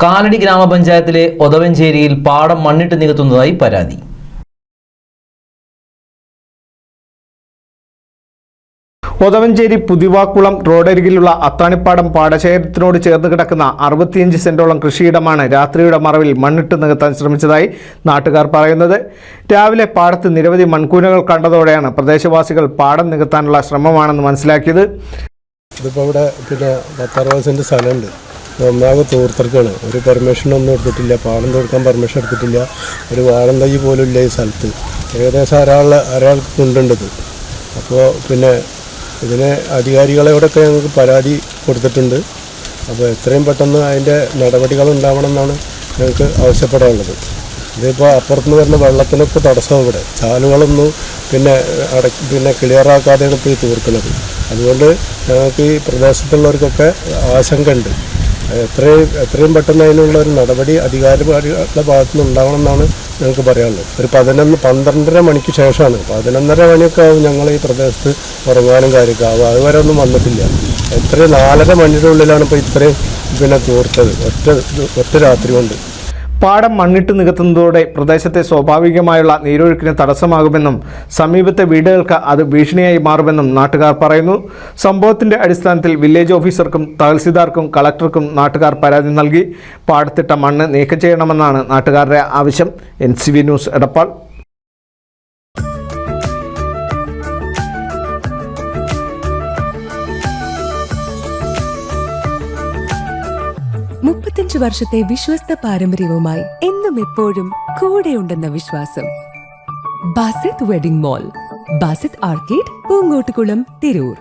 കാലടി ഗ്രാമപഞ്ചായത്തിലെ ഒതവഞ്ചേരിയിൽ പാടം മണ്ണിട്ട് നികത്തുന്നതായി പരാതി. ഒതവഞ്ചേരി പുതിവാക്കുളം റോഡരികിലുള്ള അത്താണിപ്പാടം പാടശേഖരത്തിനോട് ചേർന്ന് കിടക്കുന്ന 65 സെന്റോളം കൃഷിയിടമാണ് രാത്രിയുടെ മറവിൽ മണ്ണിട്ട് നികത്താൻ ശ്രമിച്ചതായി നാട്ടുകാർ പറയുന്നത്. രാവിലെ പാടത്ത് നിരവധി മൺകൂനകൾ കണ്ടതോടെയാണ് പ്രദേശവാസികൾ പാടം നികത്താനുള്ള ശ്രമമാണെന്ന് മനസ്സിലാക്കിയത്. ഇതിപ്പോൾ ഇവിടെ 10-60 സെന്റ് സ്ഥലമുണ്ട്. ഒന്നാകെ തോർത്തിറക്കാണ്. ഒരു പെർമിഷനൊന്നും എടുത്തിട്ടില്ല. പാടം തോർക്കാൻ പെർമിഷൻ എടുത്തിട്ടില്ല. ഒരു വാഴം തൈ പോലും ഇല്ല ഈ സ്ഥലത്ത്. ഏകദേശം ഒരാൾക്ക് കൊണ്ടുണ്ടത്. അപ്പോൾ ഇതിന് അധികാരികളോടൊക്കെ ഞങ്ങൾക്ക് പരാതി കൊടുത്തിട്ടുണ്ട്. അപ്പോൾ എത്രയും പെട്ടെന്ന് അതിൻ്റെ നടപടികൾ ഉണ്ടാവണമെന്നാണ് ഞങ്ങൾക്ക് ആവശ്യപ്പെടാനുള്ളത്. ഇതിപ്പോൾ അപ്പുറത്തുനിന്ന് വരുന്ന വെള്ളത്തിനൊക്കെ തടസ്സം ഇവിടെ ചാലുകളൊന്നും ക്ലിയറാക്കാതെയാണ് ഇപ്പോൾ ഈ തീർക്കുന്നത്. അതുകൊണ്ട് ഞങ്ങൾക്ക് ഈ പ്രദേശത്തുള്ളവർക്കൊക്കെ ആശങ്കയുണ്ട്. എത്രയും പെട്ടെന്ന് അതിനുള്ള ഒരു നടപടി അധികാരികളുടെ ഭാഗത്തു നിന്ന് ഉണ്ടാവണമെന്നാണ് ഞങ്ങൾക്ക് പറയാനുള്ളത്. ഒരു 12-12:30 മണിക്ക് ശേഷമാണ്. 11:30 മണിയൊക്കെ ആവും ഞങ്ങൾ ഈ പ്രദേശത്ത് ഉറങ്ങാനും കാര്യമൊക്കെ ആവും. അതുവരെ ഒന്നും വന്നിട്ടില്ല. 4:30 മണിയുടെ ഉള്ളിലാണ് ഇപ്പോൾ ഇത്രയും തീർത്തത് ഒറ്റ രാത്രി കൊണ്ട്. പാടം മണ്ണിട്ട് നികത്തുന്നതോടെ പ്രദേശത്തെ സ്വാഭാവികമായുള്ള നീരൊഴുക്കിന് തടസ്സമാകുമെന്നും സമീപത്തെ വീടുകൾക്ക് അത് ഭീഷണിയായി മാറുമെന്നും നാട്ടുകാർ പറയുന്നു. സംഭവത്തിന്റെ അടിസ്ഥാനത്തിൽ വില്ലേജ് ഓഫീസർക്കും തഹസിൽദാർക്കും കളക്ടർക്കും നാട്ടുകാർ പരാതി നൽകി. പാടത്തിട്ട മണ്ണ് നീക്കം ചെയ്യണമെന്നാണ് നാട്ടുകാരുടെ ആവശ്യം. NCV news Edappal. വർഷത്തെ വിശ്വസ്ത പാരമ്പര്യവുമായി എന്നും എപ്പോഴും കൂടെയുണ്ടെന്ന വിശ്വാസം. Basith wedding mall, Basith arcade, Poongottukulam, Tirur.